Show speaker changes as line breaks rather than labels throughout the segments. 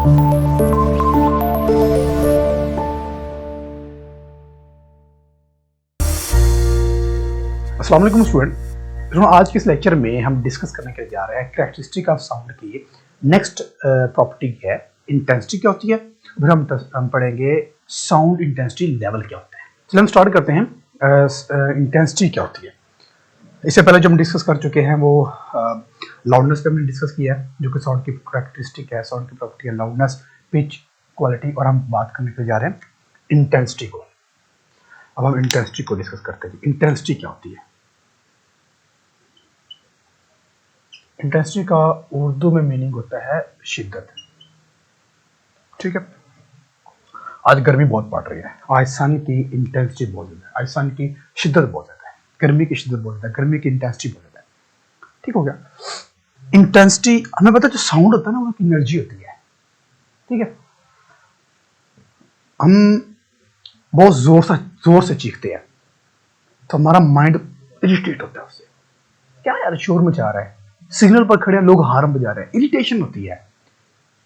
अस्सलाम वालेकुम स्टूडेंट। आज के इस लेक्चर में हम डिस्कस करने के लिए जा रहे हैं कैरेक्टरिस्टिक ऑफ साउंड की नेक्स्ट प्रॉपर्टी है इंटेंसिटी क्या होती है। फिर हम पढ़ेंगे साउंड इंटेंसिटी लेवल क्या होता है। चलिए हम स्टार्ट करते हैं। इंटेंसिटी क्या होती है। इससे पहले जो हम डिस्कस कर चुके हैं वो लाउडनेस पे हमने डिस्कस किया है, जो कि साउंड की कैरेक्टरिस्टिक है, साउंड की प्रॉपर्टी है लाउडनेस, पिच, क्वालिटी। और हम बात करने के लिए जा रहे हैं इंटेंसिटी को। अब हम इंटेंसिटी को डिस्कस करते हैं। इंटेंसिटी क्या होती है। इंटेंसिटी का उर्दू में मीनिंग होता है शिद्दत। ठीक है, आज गर्मी बहुत पड़ रही है, आज सन की इंटेंसिटी बहुत ज़्यादा है, आज सन की शिद्दत बहुत ज़्यादा है, गर्मी की शिद्दत बहुत ज़्यादा है, गर्मी की इंटेंसिटी बहुत ज़्यादा है। ठीक हो गया। इंटेंसिटी हमें पता है, जो साउंड होता है ना वो एक एनर्जी होती है। ठीक है, हम बहुत जोर से चीखते हैं तो हमारा माइंड इरिटेट होता है उससे, क्या यार शोर मचा रहा है, सिग्नल पर खड़े लोग हार्न बजा रहे हैं, इरिटेशन होती है।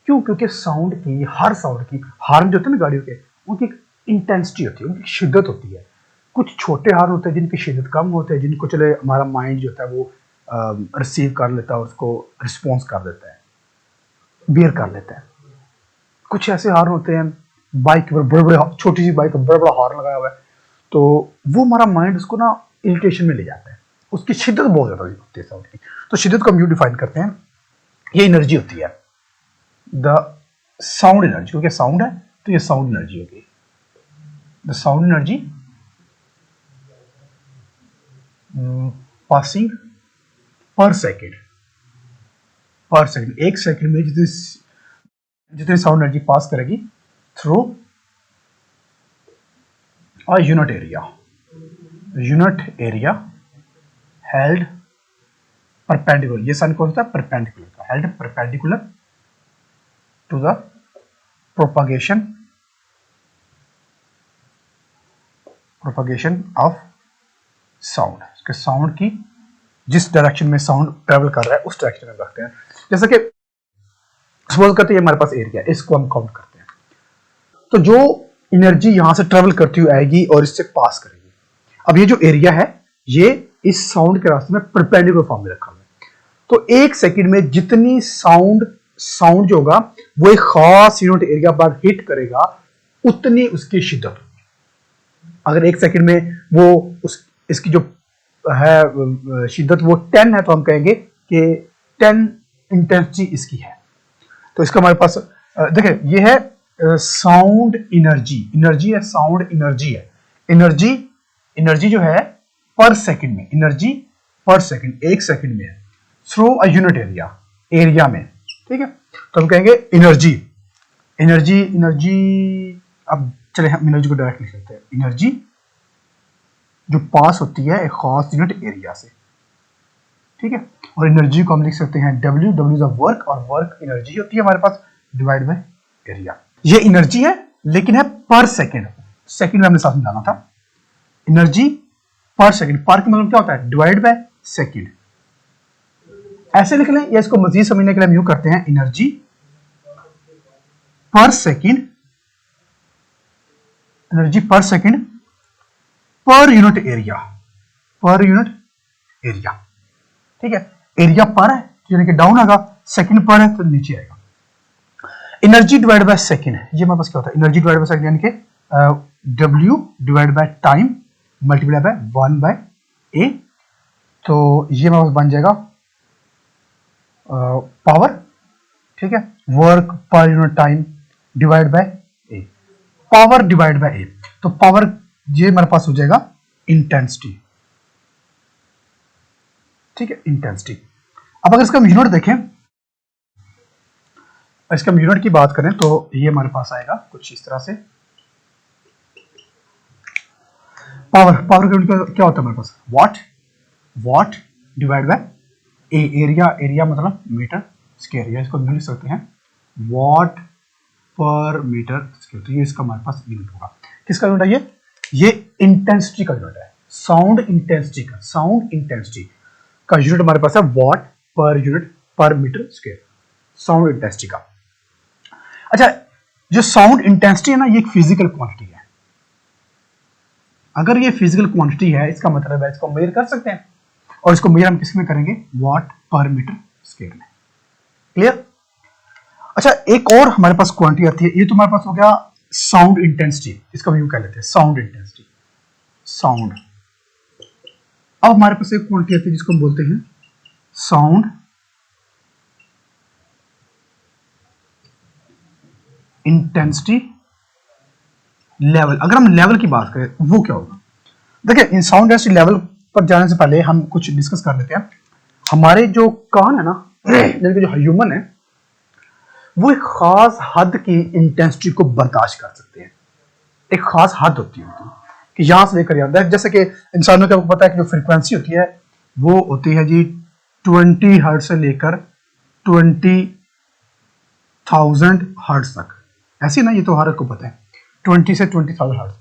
क्यों? क्योंकि साउंड की, हर साउंड की, हार्न जो होते हैं ना गाड़ियों के, उनकी एक इंटेंसिटी होती है, उनकी शिद्दत होती है। कुछ छोटे हार्न होते हैं जिनकी शिद्दत कम होते हैं, जिनको चले हमारा माइंड जो होता है वो रिसीव कर लेता है और उसको रिस्पॉन्स कर देता है, बियर कर लेता है। कुछ ऐसे हार्न होते हैं बाइक पर, बड़े बड़े, छोटी सी बाइक पर बड़ा बड़ा हार्न लगाया हुआ है, तो वो हमारा माइंड उसको ना इरिटेशन में ले जाता है, उसकी शिद्दत बहुत ज़्यादा होती है साउंड की। तो शिद्दत को हम यूँ डिफाइन करते हैं, ये एनर्जी होती है, द साउंड एनर्जी। क्योंकि साउंड है तो ये साउंड एनर्जी होगी, the sound energy passing per second. एक सेकेंड में जितनी साउंड एनर्जी पास करेगी through a unit area held perpendicular. ये साइन कौन सा है? परपेंडिकुलर का, held perpendicular to the propagation of sound. इसके साउंड की जिस डायरेक्शन में साउंड ट्रेवल कर रहा है उस डायरेक्शन में रखते हैं। जैसे कि सपोज करते हैं हमारे पास एरिया, इसको हम काउंट करते हैं, तो जो एनर्जी यहां से ट्रेवल करती हुई आएगी और इससे पास करेगी। अब ये जो एरिया है ये इस साउंड के रास्ते में परपेंडिकुलर फॉर्म में रखा हुआ है। तो एक सेकंड में जितनी साउंड जो होगा वो एक खास यूनिट एरिया पर हिट करेगा, उतनी उसकी शिद्दत होगी। अगर एक सेकंड में वो इसकी जो है शिद्दत वो 10 है, तो हम कहेंगे कि 10 इंटेंसिटी इसकी है। तो इसका हमारे पास देखिए ये है साउंड एनर्जी है, साउंड एनर्जी है। एनर्जी जो है पर सेकंड में, एनर्जी पर सेकंड, एक सेकंड में है थ्रू अ यूनिट एरिया में। ठीक है, तो हम कहेंगे एनर्जी। अब चले हम एनर्जी को डायरेक्ट लिख लेते हैं। एनर्जी जो पास होती है एक खास यूनिट एरिया से। ठीक है, और एनर्जी को हम लिख सकते हैं W इज वर्क, और वर्क एनर्जी होती है हमारे पास डिवाइड बाय एरिया। ये एनर्जी है लेकिन है पर सेकंड में हमने साथ मिलाना था। एनर्जी पर सेकंड, पर का मतलब क्या होता है? Divide by second. ऐसे लिख लें, या इसको मजीद समझने के लिए हम यूं करते हैं, एनर्जी पर सेकंड, पर यूनिट एरिया। ठीक है, एरिया पर है यानी कि डाउन आएगा, सेकंड पर है तो नीचे आएगा। एनर्जी डिवाइड बाय सेकंड, ये हमारे पास क्या होता है? एनर्जी डिवाइड बाय सेकंड यानी कि W divide by time multiply by 1 by A। तो ये हमारे पास बन जाएगा पावर। ठीक है, work per unit time divide by A, power divide by A। तो पावर ये हमारे पास हो जाएगा इंटेंसिटी। ठीक है, इंटेंसिटी। अब अगर इसका हम यूनिट देखें, इसका हम यूनिट की बात करें तो ये हमारे पास आएगा कुछ इस तरह से। पावर का यूनिट क्या होता है हमारे पास? वाट डिवाइड बाय ए, एरिया मतलब मीटर स्क्वायर, या इसको हम लिख सकते हैं वाट पर मीटर स्क्वायर। तो ये इसका हमारे पास यूनिट होगा। किसका यूनिट है ये इंटेंसिटी का यूनिट है, साउंड इंटेंसिटी का यूनिट हमारे पास है वाट पर मीटर स्क्वायर, साउंड इंटेंसिटी का। अच्छा, जो साउंड इंटेंसिटी है ना, ये एक फिजिकल क्वांटिटी है। अगर ये फिजिकल क्वांटिटी है, इसका मतलब है इसको मेजर कर सकते हैं, और इसको मेजर हम किस में करेंगे? वाट पर मीटर स्क्वायर में। क्लियर? अच्छा, एक और हमारे पास क्वांटिटी आती है, ये तो हमारे पास हो गया साउंड इंटेंसिटी, इसका भी कह लेते हैं साउंड इंटेंसिटी, साउंड। अब हमारे पास एक क्वांटिटी आती है जिसको हम बोलते हैं साउंड इंटेंसिटी लेवल। अगर हम लेवल की बात करें वो क्या होगा? देखिए, इन साउंड इंटेंसिटी लेवल पर जाने से पहले हम कुछ डिस्कस कर लेते हैं। हमारे जो कान है ना, यानी कि जो ह्यूमन है, वो एक खास हद की इंटेंसिटी को बर्दाश्त कर सकते हैं। एक खास हद होती है उनकी कि यहां से लेकर यहां तक। जैसे कि इंसानों को पता है कि जो फ्रीक्वेंसी होती है वो होती है जी 20 हर्ट्ज से लेकर 20,000 हर्ट्ज तक। ऐसी ना, ये तो हर एक को पता है, 20 से 20,000 हर्ट्ज।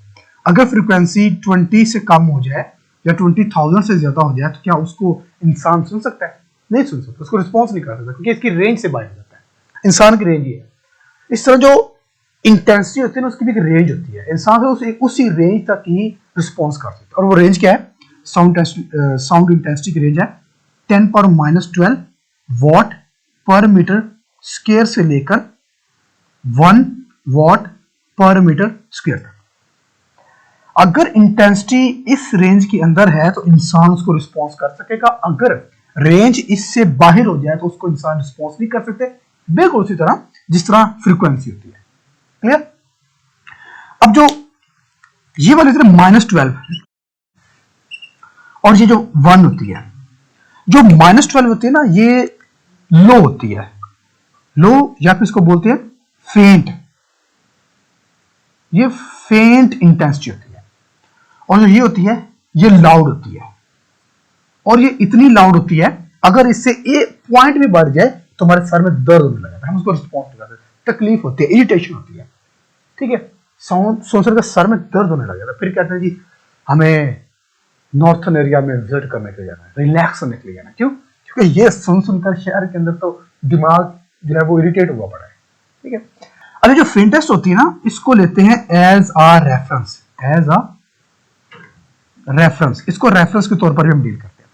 अगर फ्रीक्वेंसी 20 से कम हो जाए या 20,000 से ज्यादा हो जाए तो क्या उसको इंसान सुन सकता है? नहीं सुन सकता, उसको रिस्पॉन्स नहीं कर सकता, क्योंकि इसकी रेंज से बाहर हो जाता है। इंसान की रेंज ये है। इस तरह जो इंटेंसिटी होती है ना, उसकी भी एक रेंज होती है। इंसान से उसी रेंज तक ही रिस्पॉन्स कर सकता है, और वो रेंज क्या है? साउंड इंटेंसिटी की रेंज है 10⁻12 वॉट पर मीटर स्क्वायर से लेकर 1 वॉट पर मीटर स्क्वायर तक। अगर इंटेंसिटी इस रेंज के अंदर है तो इंसान उसको रिस्पॉन्स कर सकेगा। अगर रेंज इससे बाहर हो जाए तो उसको इंसान रिस्पॉन्स नहीं कर सकते। बिल्कुल उसी तरह जिस तरह फ्रीक्वेंसी होती है। क्लियर? अब जो ये वाली -12 और ये जो 1 होती है, जो -12 होती है ना, ये लो होती है, लो, या फिर इसको बोलते हैं फेंट। ये फेंट इंटेंसिटी होती है। और जो ये होती है ये लाउड होती है, और ये इतनी लाउड होती है अगर इससे एक पॉइंट भी बढ़ जाए तो हमारे सर में दर्द होने लगता है, हम उसको रिस्पॉन्स नहीं करते, तकलीफ होती है, इरिटेशन होती है। ठीक है, साउंड सुनकर के सर में दर्द होने लग जाता है। फिर कहते हैं जी हमें नॉर्थन एरिया में विजिट करने के लिए जाना है, रिलैक्स होने के लिए जाना है। क्यों? क्योंकि ये सुनकर शहर के अंदर तो दिमाग जो है वो इरिटेट हुआ पड़ा है। ठीक है, अभी जो फेंटेस्ट होती है ना, इसको लेते हैं as a reference, as a reference. इसको रेफरेंस के तौर पर भी हम डील करते हैं।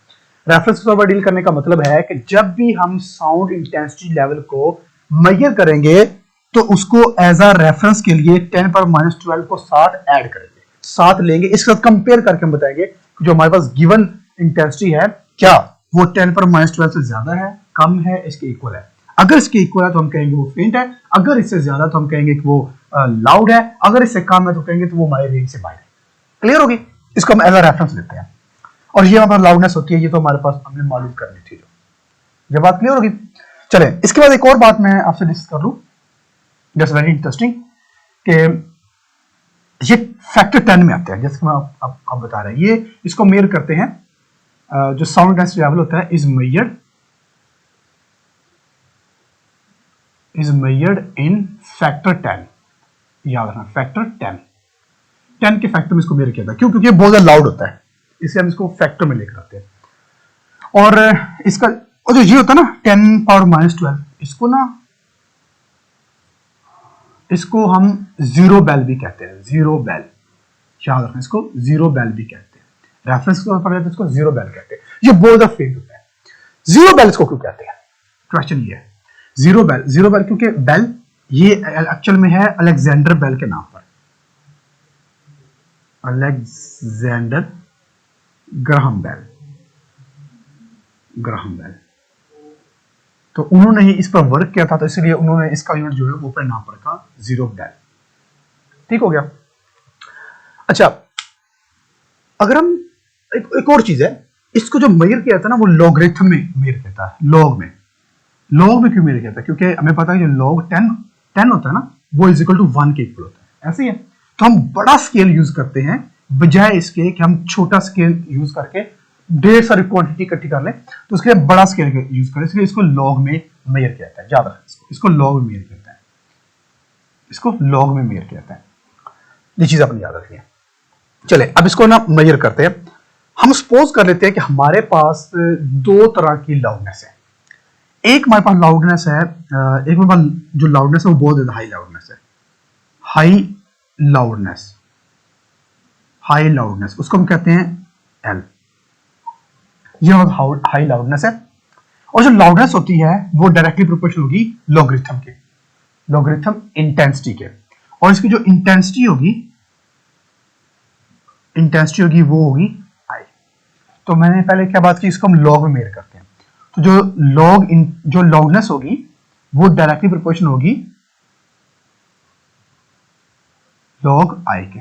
रेफरेंस के तौर पर डील करने का मतलब है कि जब भी हम साउंड इंटेंसिटी लेवल को मेजर करेंगे तो उसको एज अ रेफरेंस के लिए 10⁻12 को साथ ऐड करेंगे, साथ लेंगे, इसके साथ कंपेयर करके हम बताएंगे कि जो हमारे पास गिवन इंटेंसिटी है क्या वो 10⁻12 से ज्यादा है, कम है, इसके इक्वल है। अगर इसके इक्वल है तो हम कहेंगे वो फेंट है, अगर इससे ज्यादा तो हम कहेंगे कि वो लाउड है, अगर इससे कम है तो कहेंगे तो वो हमारे रेंज से बाहर है। क्लियर होगी? इसको हम एज अ रेफरेंस लेते हैं। और ये हमारा लाउडनेस होती है, ये तो हमारे पास हमने मालूम करनी थी। जब बात क्लियर होगी, चले इसके बाद एक और बात मैं आपसे डिस्कस कर लूं, दैट्स वेरी इंटरेस्टिंग, कि ये फैक्टर 10 में आते हैं, जैसे मैं आप बता रहे हैं। ये इसको मेजर करते हैं, जो साउंड इंटेंसिटी लेवल होता है इज मेजर्ड इन फैक्टर 10। याद रखना, फैक्टर 10 के फैक्टर में इसको मेजर किया था। क्यों? क्योंकि ये बहुत ज्यादा लाउड होता है, इसलिए हम इसको फैक्टर में लेकर आते हैं। और इसका और जो ये होता है ना 10⁻12, इसको हम जीरो बेल भी कहते हैं, जीरो बेल। याद रखना, इसको जीरो बेल भी कहते हैं। रेफरेंस के तौर पर इसको जीरो बेल कहते हैं। ये बहुत ज्यादा फेंट होता है। जीरो बेल इसको क्यों कहते हैं? क्वेश्चन ये है, जीरो बेल क्योंकि बेल ये एक्चुअल में है अलेक्जेंडर बेल के नाम पर, अलेक्जेंडर ग्राहम बेल। तो उन्होंने ही इस पर वर्क किया था, तो इसलिए उन्होंने इसका यूनिट जो है वो अपने नाम पर रखा, जीरो बेल। ठीक हो गया? अच्छा, अगर हम एक और चीज है, इसको जो मेजर किया था ना वो लॉगरिथम में मेजर किया था, लॉग में क्यों मेजर किया था? क्योंकि हमें पता है जो लॉग 10 होता है ना वो इज इक्वल टू 1 के इक्वल होता है। ऐसे ही है, तो हम बड़ा स्केल यूज करते हैं बजाय इसके कि हम छोटा स्केल यूज करके ढेर सारी क्वांटिटी इकट्ठी कर लें, तो उसके लिए बड़ा स्केल यूज करें, इसलिए इसको लॉग में मेजर किया जाता है। याद रखें, इसको लॉग में मेजर किया जाता है, इसको लॉग में मेजर किया जाता है। ये चीज अपनी याद रखिए। चले अब इसको ना मेजर करते हैं। हम सपोज कर लेते हैं कि हमारे पास दो तरह की लाउडनेस है। एक हमारे पास लाउडनेस है, एक हमारे पास जो लाउडनेस है वो बहुत ज्यादा हाई लाउडनेस है, हाई लाउडनेस उसको हम कहते हैं एल। ये हाई लाउडनेस है, और जो लाउडनेस होती है वो डायरेक्टली प्रोपोर्शनल होगी लॉगरिथम के, लॉगरिथम इंटेंसिटी के, और इसकी जो इंटेंसिटी होगी वो होगी आई। तो मैंने पहले क्या बात की, इसको हम लॉग में मेजर करते हैं, तो जो लाउडनेस होगी वो डायरेक्टली प्रोपोर्शनल होगी लॉग आई के,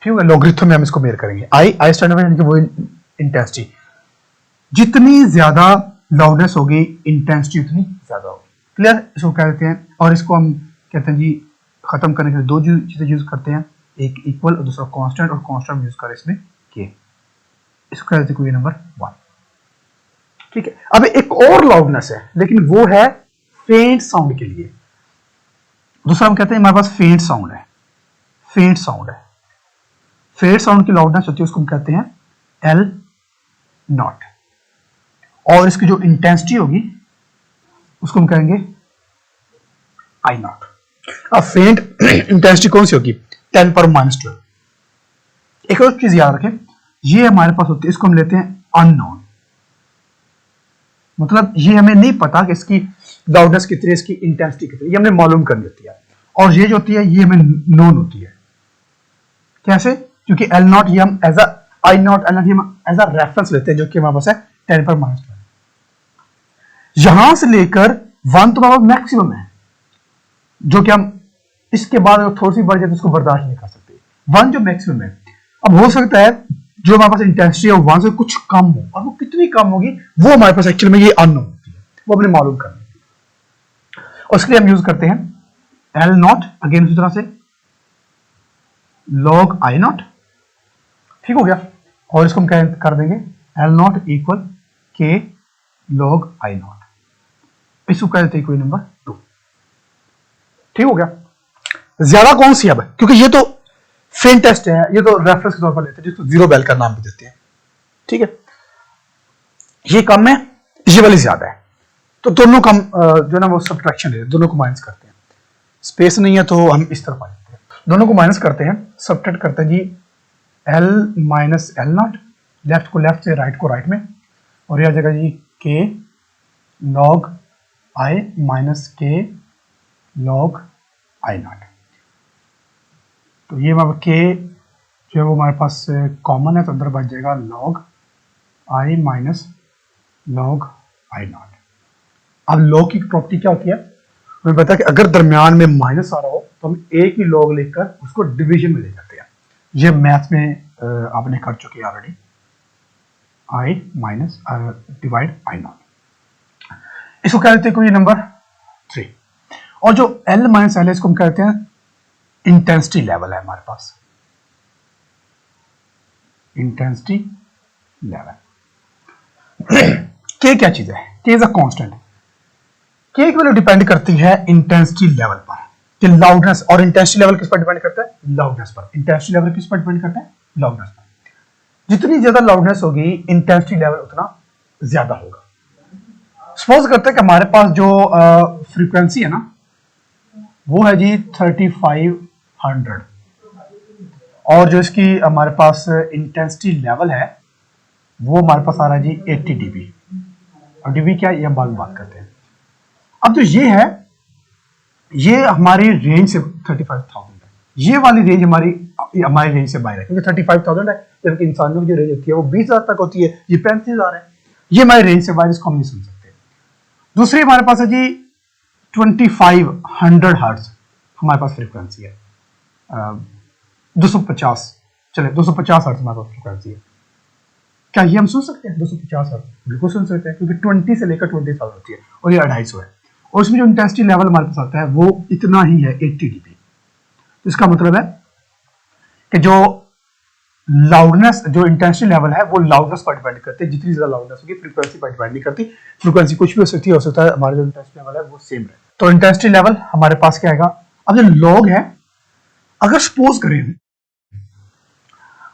ठीक है। लॉगरिथम में हम इसको मेजर करेंगे, आई स्टैंडर्ड में वो इंटेंसिटी, जितनी ज्यादा लाउडनेस होगी इंटेंसिटी उतनी ज्यादा होगी, क्लियर। इसको कह देते हैं, और इसको हम कहते हैं जी खत्म करने के लिए दो चीजें यूज करते हैं, एक इक्वल और दूसरा कांस्टेंट, और कांस्टेंट यूज करें इसमें के, इसको कह देते हैं क्वेश्चन नंबर 1, ठीक है। अब एक और लाउडनेस है, लेकिन वो है फेंट साउंड के लिए, दूसरा हम कहते हैं हमारे पास फेंट साउंड है, फेंट साउंड की लाउडनेस होती है उसको हम कहते हैं एल नॉट, और इसकी जो इंटेंसिटी होगी उसको हम कहेंगे आई नॉट। अब फेंट इंटेंसिटी कौन सी होगी, 10⁻²। एक और चीज याद रखें, ये हमारे पास होती है, इसको हम लेते हैं अननोन, मतलब ये हमें नहीं पता कि इसकी लाउडनेस कितनी है, इसकी इंटेंसिटी कितनी है, ये हमने मालूम करनी होती है, और ये जो होती है ये हमें नोन होती है। कैसे, क्योंकि एल नॉट ये हम as I naught L naught हम एज अ रेफरेंस लेते हैं, जो कि हमारे पास है 10⁻²। यहां से लेकर 1 तो हमारा मैक्सिमम है, जो कि हम इसके बाद अगर थोड़ी सी बढ़ जाए तो उसको बर्दाश्त नहीं कर सकते, 1 जो मैक्सिमम है। अब हो सकता है जो हमारे पास इंटेंसिटी है 1 से कुछ कम हो, और वो कितनी कम होगी वो हमारे पास एक्चुअल में ये अननोन होती है, वो अपने मालूम करनी है, और उसके लिए हम यूज करते हैं एल नॉट, अगेन उसी तरह से लॉग आई नॉट, ठीक हो गया। और इसको हम कर देंगे एल नॉट इक्वल के लॉग आई नॉट, इसको कह देते हैं क्वेश्चन नंबर 2, ठीक हो गया। ज्यादा कौन सी अब, क्योंकि ये तो फेंट टेस्ट है, ये तो रेफरेंस के तौर पर लेते हैं, जिसको जीरो बेल का नाम भी देते हैं, ठीक है। ये कम है, ये वाली ज्यादा है, तो दोनों कम जो ना वो सब्ट्रैक्शन है, दोनों को माइनस करते हैं, स्पेस नहीं है तो हम इस तरफ आ जाते हैं, दोनों को माइनस करते हैं, सब्ट्रैक्ट करते हैं G L minus L not, left को लेफ्ट से राइट को राइट में, और यह जगह जी के लॉग आई माइनस के लॉग आई नॉट। तो ये के जो है वो हमारे पास कॉमन है, तो अंदर बच जाएगा log I minus log I not. अब लॉग की प्रॉपर्टी क्या होती है, हमें पता है कि अगर दरमियान में माइनस आ रहा हो तो हम एक ही लॉग लेकर उसको डिवीजन में ले जाते हैं, ये मैथ में आपने कर चुके हैं already, I minus divide I not, इसको कह देते हैं क्वेश्चन नंबर 3। और जो एल माइनस एल है इसको हम कहते हैं इंटेंसिटी लेवल है हमारे पास, इंटेंसिटी लेवल। के क्या चीज है, के इज अ कांस्टेंट, के की वैल्यू डिपेंड करती है इंटेंसिटी लेवल पर, कि लाउडनेस, और इंटेंसिटी लेवल किस पर डिपेंड करता है, लाउडनेस पर। इंटेंसिटी लेवल किस पर डिपेंड करता है, लाउडनेस पर। जितनी ज्यादा लाउडनेस होगी इंटेंसिटी लेवल उतना ज्यादा होगा। सपोज करते हैं कि हमारे पास जो फ्रीक्वेंसी है ना वो है जी 3500, और जो इसकी हमारे पास इंटेंसिटी लेवल है वो हमारे पास आ रहा है जी 80 dB। और dB क्या है ये हम बाद में बात करते हैं। अब जो ये है ये हमारी रेंज से 35,000 है, ये वाली रेंज हमारी रेंज से बाहर है, क्योंकि 35,000 है, जबकि इंसानों की जो रेंज होती है वो 20,000 तक होती है, ये 35,000 है, ये हमारी रेंज से बाहर, इसको हम नहीं सुन सकते। दूसरी हमारे पास है जी 2500 हर्ट्ज, हमारे पास फ्रीक्वेंसी है 250, चले 250 हर्ट्ज हमारे पास फ्रीक्वेंसी है। क्या ये हम सुन सकते हैं 250 हर्ट्ज? बिल्कुल सुन सकते हैं, क्योंकि 20 से लेकर 20,000 होती है, और ये 250 है, और इसमें जो इंटेंसिटी लेवल हमारे पास आता है वो इतना ही है 80 dB। तो इसका मतलब है कि जो लाउडनेस, जो इंटेंसिटी लेवल है वो लाउडनेस पर डिपेंड करते हैं, जितनी ज्यादा लाउडनेस होगी फ्रीक्वेंसी पर डिपेंड नहीं करती, फ्रीक्वेंसी कुछ भी हो सकता है, हमारा जो इंटेंसिटी लेवल है वो सेम है। तो इंटेंसिटी लेवल हमारे पास क्या आएगा, अब जो लॉग है, अगर सपोज करें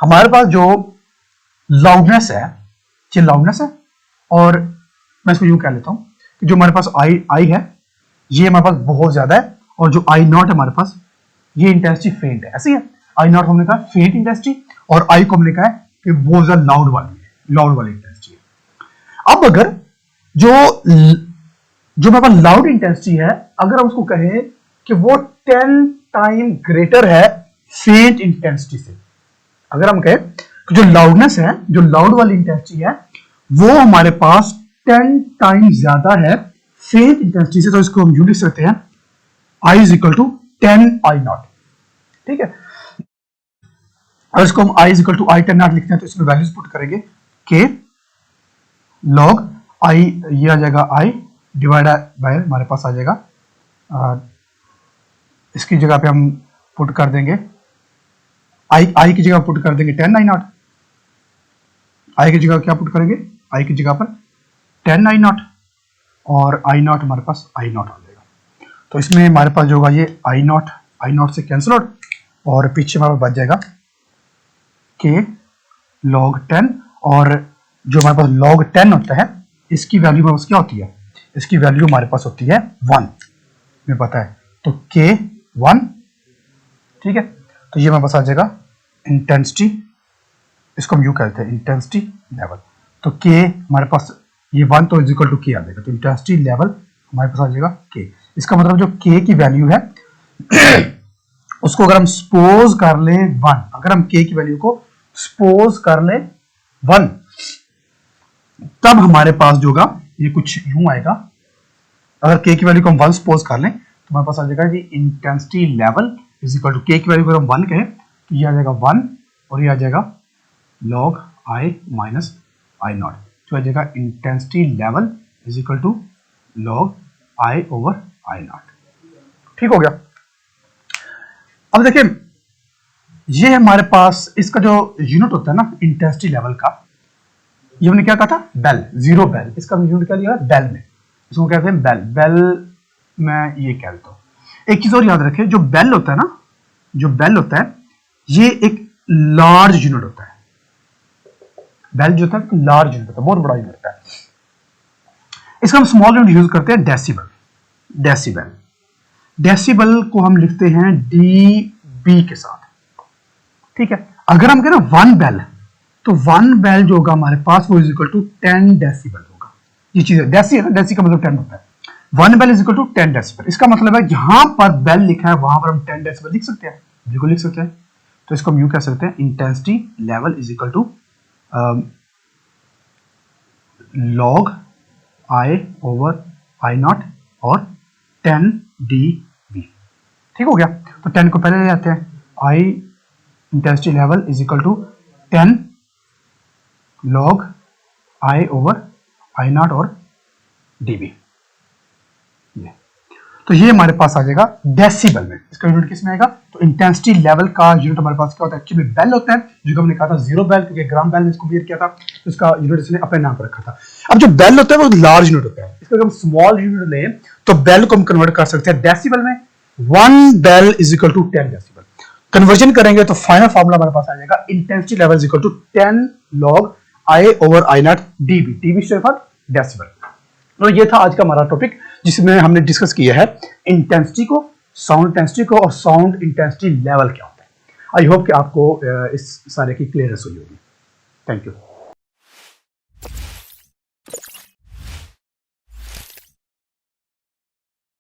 हमारे पास जो लाउडनेस है, ये लाउडनेस है, और मैं इसको यूं कह लेता हूं कि जो हमारे पास आई है ये हमारे पास बहुत ज्यादा है, और जो आई नॉट है हमारे पास ये इंटेंसिटी फेंट है। ऐसे ही है, आई नॉट हमने कहा फेंट इंटेंसिटी, और आई को हमने कहा है कि बहुत ज्यादा लाउड वाली इंटेंसिटी है। अब अगर जो हमारे पास लाउड इंटेंसिटी है, अगर हम उसको कहें कि वो 10 टाइम ग्रेटर है फेंट इंटेंसिटी से, अगर हम कहें कि जो लाउडनेस है, जो लाउड वाली इंटेंसिटी है, वो हमारे पास 10 टाइम ज्यादा है फेंट इंटेंसिटी से, तो इसको हम यूं लिख सकते हैं I is equal to 10 I naught. ठीक है, और इसको हम I is equal to I 10 naught लिखते हैं, तो इसमें वैल्यूज पुट करेंगे k log I, ये आ जाएगा I डिवाइड बाय हमारे पास आ जाएगा इसकी जगह पे हम पुट कर देंगे I की जगह पुट कर देंगे 10 आई नॉट। I की जगह क्या पुट करेंगे, I की जगह पर 10 आई नॉट, और आई नॉट हमारे पास आई नॉट आ जाएगा। तो इसमें हमारे पास जो होगा ये आई नॉट से कैंसिल आउट, और पीछे हमारे पास बच जाएगा k log 10, और जो हमारे पास log 10 होता है इसकी वैल्यू हमारे पास क्या होती है, इसकी वैल्यू हमारे पास होती है 1, हमें पता है, तो k 1। ठीक है, तो ये हमारे पास आ जाएगा इंटेंसिटी, इसको हम यूं कहते हैं इंटेंसिटी लेवल। तो k हमारे पास ये 1 तो इज इक्वल टू k आ जाएगा, तो इंटेंसिटी लेवल हमारे पास आ जाएगा k। इसका मतलब जो k की वैल्यू है उसको अगर हम सपोज कर ले 1, अगर हम k की वैल्यू को सपोज कर ले 1, तब हमारे पास जो होगा ये कुछ यूं आएगा। अगर k की वैल्यू को हम 1 सपोज कर लें तो हमारे पास आ जाएगा जी intensity level is equal to k की वैल्यू को हम 1 कहें तो ये आ जाएगा 1, और ये आ जाएगा log I minus I naught, तो आ जाएगा intensity level is equal to log I over I naught. ठीक हो गया। अब देखिए ये हमारे पास इसका जो यूनिट होता है ना इंटेंसिटी लेवल का, ये हमने क्या कहा था, बेल, 0 बेल, इसका यूनिट क्या लिया बेल में, इसको कहते हैं बेल मैं ये कह देता हूं। एक चीज और याद रखें, जो बेल होता है ना, जो बेल होता है ये एक लार्ज यूनिट होता है। बेल जो होता है लार्ज यूनिट होता है, बहुत बड़ा यूनिट होता है। इसका हम स्मॉल यूनिट यूज करते हैं डेसिबल। डेसिबल को हम लिखते हैं dB के साथ। ठीक है, अगर हम कहें ना 1 बेल, तो 1 बेल जो होगा हमारे पास वो इज इक्वल टू 10 डेसिबल होगा। ये चीज है, डेसी है ना, डेसी का मतलब 10 होता है। 1 bel is equal to 10 decibel. इसका मतलब है जहां पर बेल लिखा है वहां पर हम 10 डेसिबल लिख सकते हैं, बिल्कुल लिख सकते हैं। तो इसको हम यूं कह सकते हैं intensity level is equal to log I over I naught और 10 dB। ठीक हो गया, तो 10 को पहले ले जाते हैं, I intensity level is equal to 10 log I over I naught और dB। तो ये हमारे पास आ जाएगा डेसिबल में। इसका यूनिट किस में आएगा, तो इंटेंसिटी लेवल का यूनिट हमारे पास क्या होता है, एक्चुअली बेल होता है, जो हमने कहा था 0 बेल, क्योंकि ग्राम बेल ने इसको क्लियर किया था, तो इसका यूनिट इसने अपने नाम पर रखा था। अब जो बेल होता है वो लार्ज यूनिट होता है, इसको अगर हम स्मॉल यूनिट लें तो बेल को हम कन्वर्ट कर सकते हैं डेसिबल में। 1 bel is equal to 10 decibel. Conversion करेंगे तो फाइनल फॉर्मूला हमारे पास आ जाएगा intensity level is equal to 10 log I over I naught dB। dB stand for decibel. तो ये था आज का हमारा टॉपिक, जिसमें हमने डिस्कस किया है इंटेंसिटी को, साउंड इंटेंसिटी को, और साउंड इंटेंसिटी लेवल क्या होता है। आई होप कि आपको इस सारे की क्लियरेंस हुई होगी। Thank you.